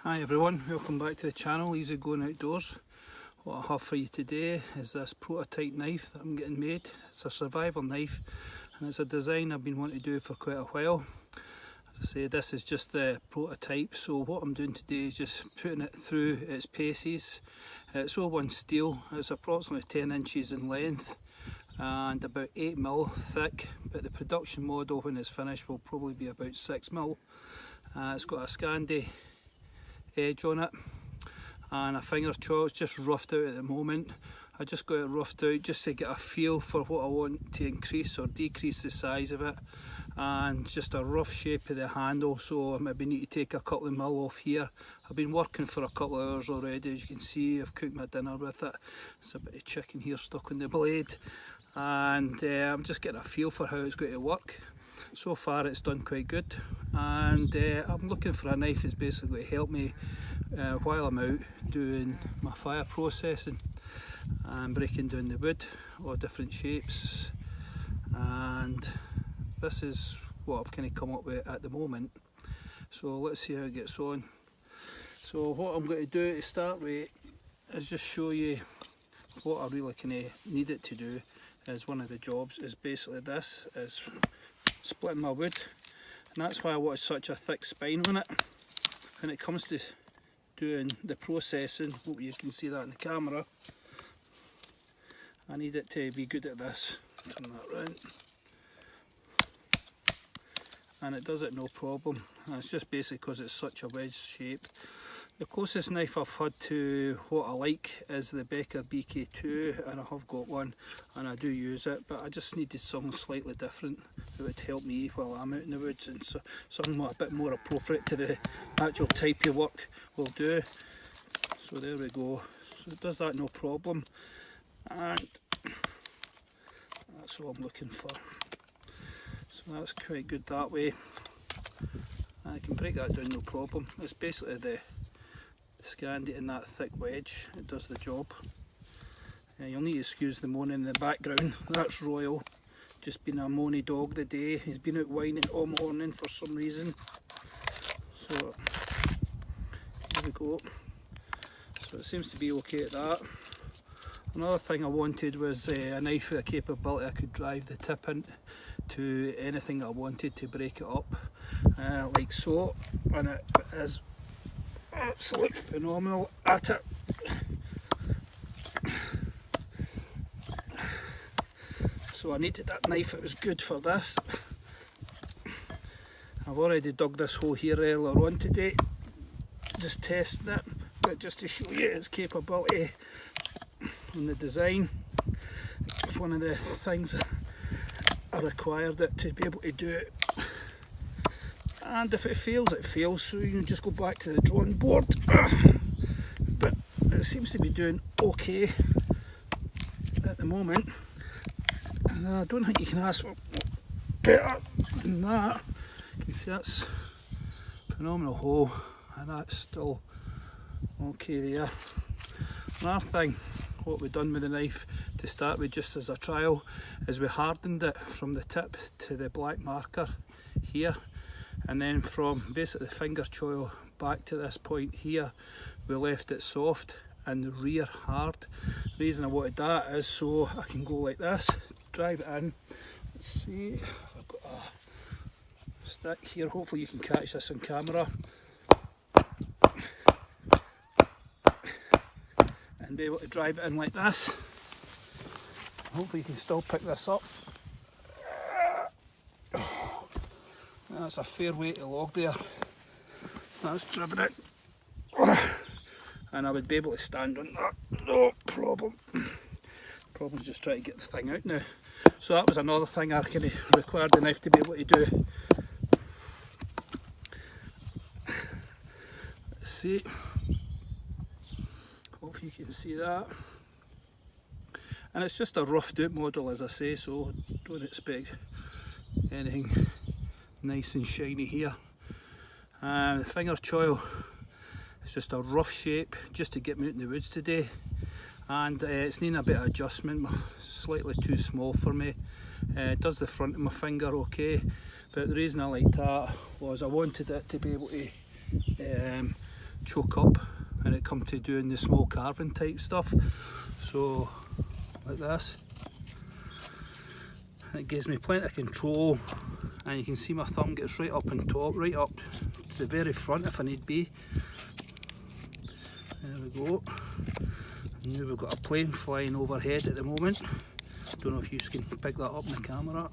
Hi everyone, welcome back to the channel, Easy Going Outdoors. What I have for you today is this prototype knife that I'm getting made. It's a survival knife and it's a design I've been wanting to do for quite a while. As I say, this is just the prototype, so what I'm doing today is just putting it through its paces. It's O1 steel, it's approximately 10 inches in length and about 8mm thick, but the production model when it's finished will probably be about 6mm. It's got a Scandi edge on it and a finger choil. It's just roughed out at the moment. I just got it roughed out just to get a feel for what I want to increase or decrease the size of it, and just a rough shape of the handle, so I maybe need to take a couple of mil off here. I've been working for a couple of hours already, as you can see. I've cooked my dinner with it. There's a bit of chicken here stuck on the blade, and I'm just getting a feel for how it's going to work. So far it's done quite good, and I'm looking for a knife that's basically going to help me while I'm out doing my fire processing and breaking down the wood, all different shapes, and this is what I've kind of come up with at the moment. So let's see how it gets on. So what I'm going to do to start with is just show you what I really kind of need it to do. Is one of the jobs is basically this, is splitting my wood, and that's why I wanted such a thick spine on it. When it comes to doing the processing, hope you can see that in the camera, I need it to be good at this. Turn that round, and it does it no problem, and it's just basically because it's such a wedge shape. The closest knife I've had to what I like is the Becker BK2, and I have got one and I do use it, but I just needed something slightly different that would help me while I'm out in the woods, and so something a bit more appropriate to the actual type of work will do. So there we go. So it does that no problem, and that's what I'm looking for. So that's quite good that way. I can break that down no problem. It's basically the Scandi in that thick wedge, it does the job. You'll need to excuse the moaning in the background. That's Royal, just been a moany dog today. He's been out whining all morning for some reason. So here we go. So it seems to be okay at that. Another thing I wanted was a knife with a capability I could drive the tip into anything I wanted to break it up, like so, and it is absolutely phenomenal at it. So I needed that knife, it was good for this. I've already dug this hole here earlier on today, just testing it, but just to show you its capability and the design. It's one of the things that I required it to be able to do it. And if it fails, it fails, so you can just go back to the drawing board. But it seems to be doing okay at the moment, and I don't think you can ask for better than that. You can see that's a phenomenal hole, and that's still okay there. Another thing, what we've done with the knife to start with, just as a trial, is we hardened it from the tip to the black marker here, and then from basically the finger choil back to this point here, we left it soft and the rear hard. The reason I wanted that is so I can go like this, drive it in. Let's see if I've got a stick here, hopefully you can catch this on camera, and be able to drive it in like this. Hopefully you can still pick this up. That's a fair weight of log there. That's driven it. And I would be able to stand on that, no problem. Problem's just trying to get the thing out now. So that was another thing I kind of required the knife to be able to do. Let's see. Hope you can see that. And it's just a roughed out model, as I say, so don't expect anything nice and shiny here. The finger choil is just a rough shape just to get me out in the woods today, and it's needing a bit of adjustment, slightly too small for me. It does the front of my finger okay, but the reason I liked that was I wanted it to be able to choke up when it comes to doing the small carving type stuff. So like this, it gives me plenty of control, and you can see my thumb gets right up on top, right up to the very front if I need be. There we go. And now we've got a plane flying overhead at the moment. Don't know if you can pick that up in the camera.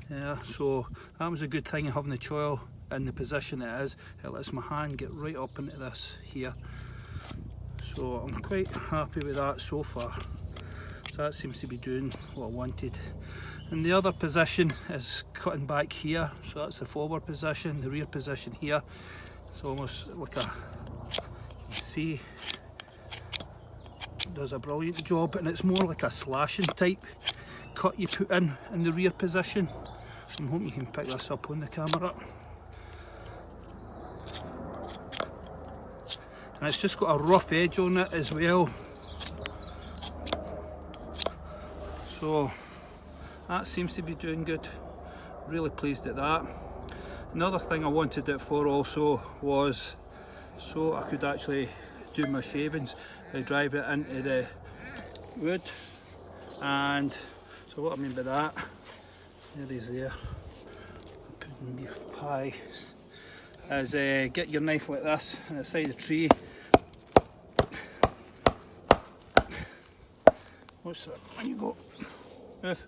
Yeah, so that was a good thing of having the choil in the position it is. It lets my hand get right up into this here. So I'm quite happy with that so far. So that seems to be doing what I wanted. And the other position is cutting back here. So that's the forward position, the rear position here. It's almost like a, you can see, it does a brilliant job, and it's more like a slashing type cut you put in the rear position. I'm hoping you can pick this up on the camera. And it's just got a rough edge on it as well. So that seems to be doing good. Really pleased at that. Another thing I wanted it for also was so I could actually do my shavings. I drive it into the wood, and so what I mean by that, there he's there, putting me pie, is get your knife like this on the side of the tree. What's that? When you go, move.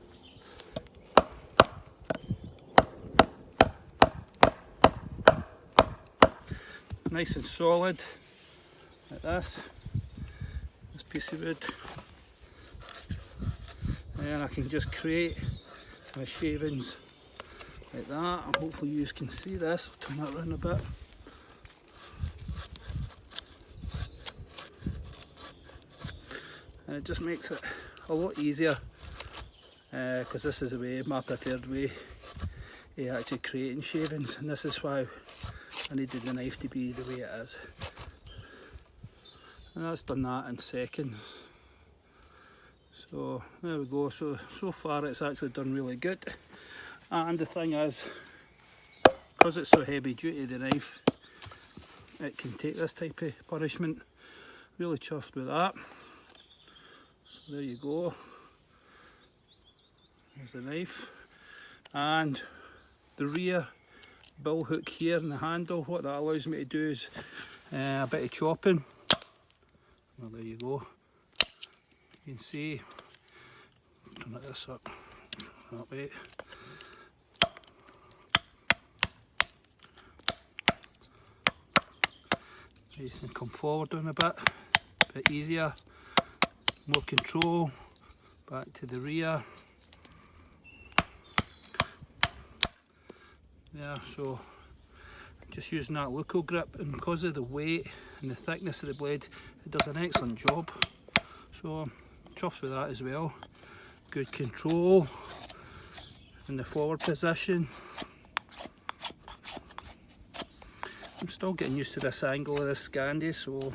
Nice and solid, like this piece of wood. And I can just create my shavings like that, and hopefully you can see this. I'll turn that around a bit. And it just makes it a lot easier, because this is the way, my preferred way of actually creating shavings, and this is why I needed the knife to be the way it is. And that's done that in seconds. So there we go. So far it's actually done really good. And the thing is, because it's so heavy duty, the knife, it can take this type of punishment. Really chuffed with that. So there you go. There's the knife. And the rear bill hook here in the handle, what that allows me to do is a bit of chopping. Well, there you go. You can see, turn this up that way. You can come forward on a bit easier, more control, back to the rear. Yeah, so just using that local grip, and because of the weight and the thickness of the blade, it does an excellent job. So I'm chuffed with that as well. Good control in the forward position. I'm still getting used to this angle of this Scandi, so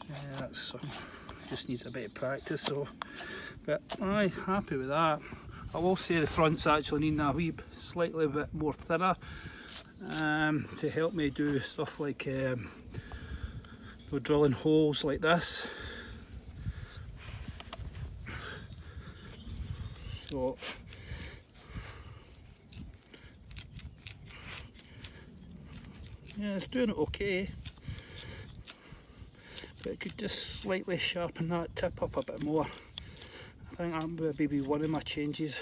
yeah, that's just needs a bit of practice. So, but I'm happy with that. I will say the front's actually needing a wee slightly bit more thinner to help me do stuff like drilling holes like this. So yeah, it's doing it okay, but it could just slightly sharpen that tip up a bit more. I think that would be one of my changes.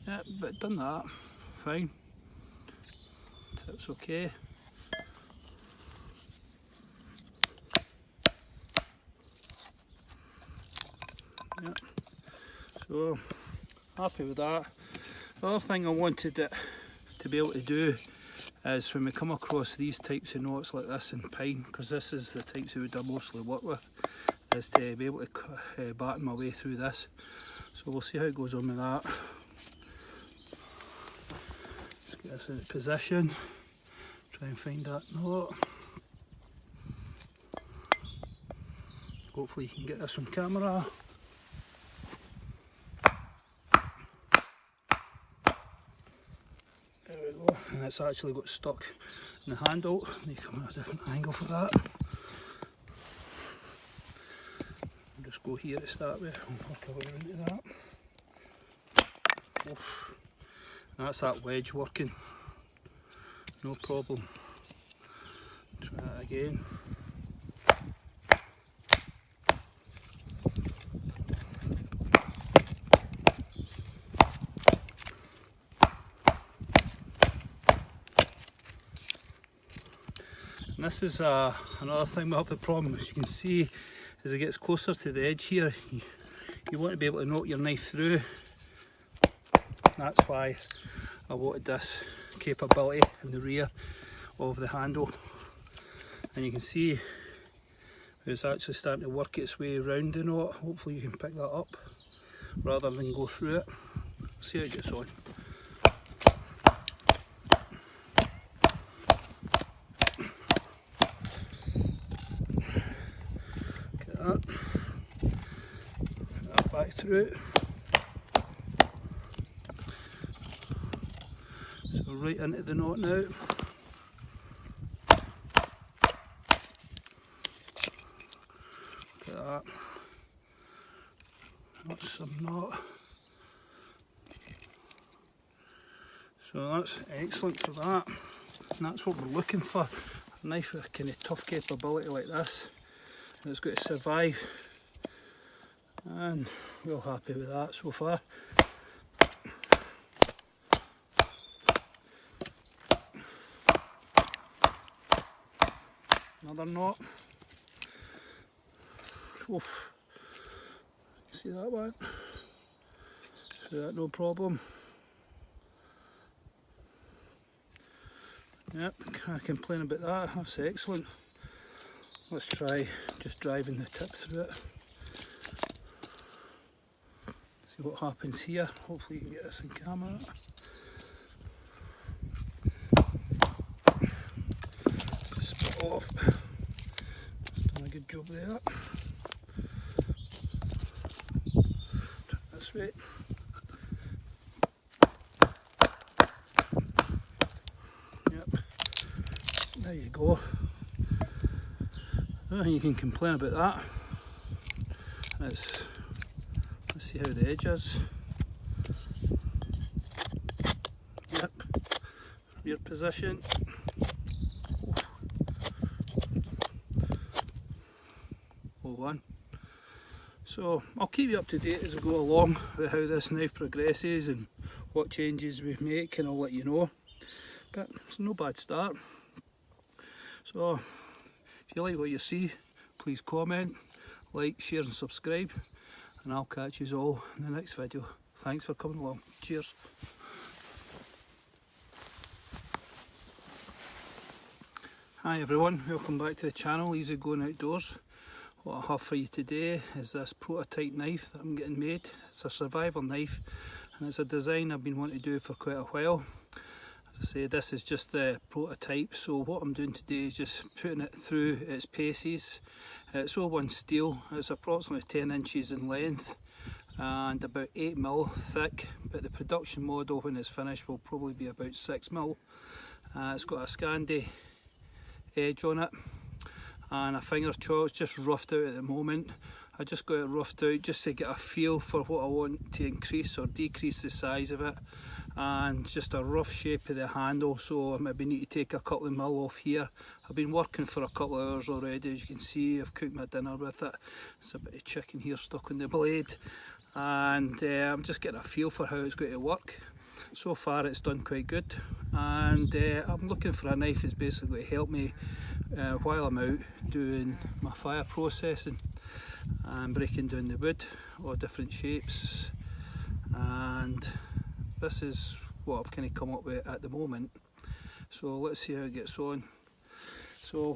Yeah, but done that, fine. Tip's okay. Yeah, so happy with that. The other thing I wanted it to be able to do is when we come across these types of knots like this in pine, because this is the types of wood I mostly work with, is to be able to batten my way through this. So we'll see how it goes on with that. Just get this in position, try and find that knot. Hopefully you can get this on camera. There we go, and it's actually got stuck and the handle. You come at a different angle for that. We'll just go here to start with and work our way into that. Oof. That's that wedge working, no problem. Try that again. And this is another thing we have the problem, as you can see, as it gets closer to the edge here, you want to be able to knock your knife through. That's why I wanted this capability in the rear of the handle. And you can see it's actually starting to work its way around the knot. Hopefully you can pick that up rather than go through it. See how it gets on. Get that. Put that back through. So right into the knot now. Look at that. That's some knot. So that's excellent for that. And that's what we're looking for. A knife with a kind of tough capability like this. And it's got to survive. And we're all happy with that so far. Another knot. Oof. See that one? See that, no problem. Yep, can't complain about that, that's excellent. Let's try just driving the tip through it. See what happens here. Hopefully you can get this in camera. Just split off. Just done a good job there. Try this way. Yep. There you go. I don't think you can complain about that. Let's see how the edge is. Yep. Rear position. One. So I'll keep you up to date as we go along with how this knife progresses and what changes we make, and I'll let you know. But it's no bad start. So if you like what you see, please comment, like, share and subscribe, and I'll catch you all in the next video. Thanks for coming along. Cheers. Hi everyone, welcome back to the channel, Easy Going Outdoors. What I have for you today is this prototype knife that I'm getting made. It's a survival knife and it's a design I've been wanting to do for quite a while. As I say, this is just the prototype, so what I'm doing today is just putting it through its paces. It's O1 steel, it's approximately 10 inches in length and about 8mm thick, but the production model when it's finished will probably be about 6mm. It's got a Scandi edge on it. And a finger choil, it's just roughed out at the moment. I just got it roughed out just to get a feel for what I want to increase or decrease the size of it, and just a rough shape of the handle, so I maybe need to take a couple of mil off here. I've been working for a couple of hours already, as you can see. I've cooked my dinner with it. There's a bit of chicken here stuck on the blade, and I'm just getting a feel for how it's going to work. So far it's done quite good, and I'm looking for a knife that's basically going to help me while I'm out doing my fire processing and breaking down the wood, all different shapes, and this is what I've kind of come up with at the moment. So let's see how it gets on. So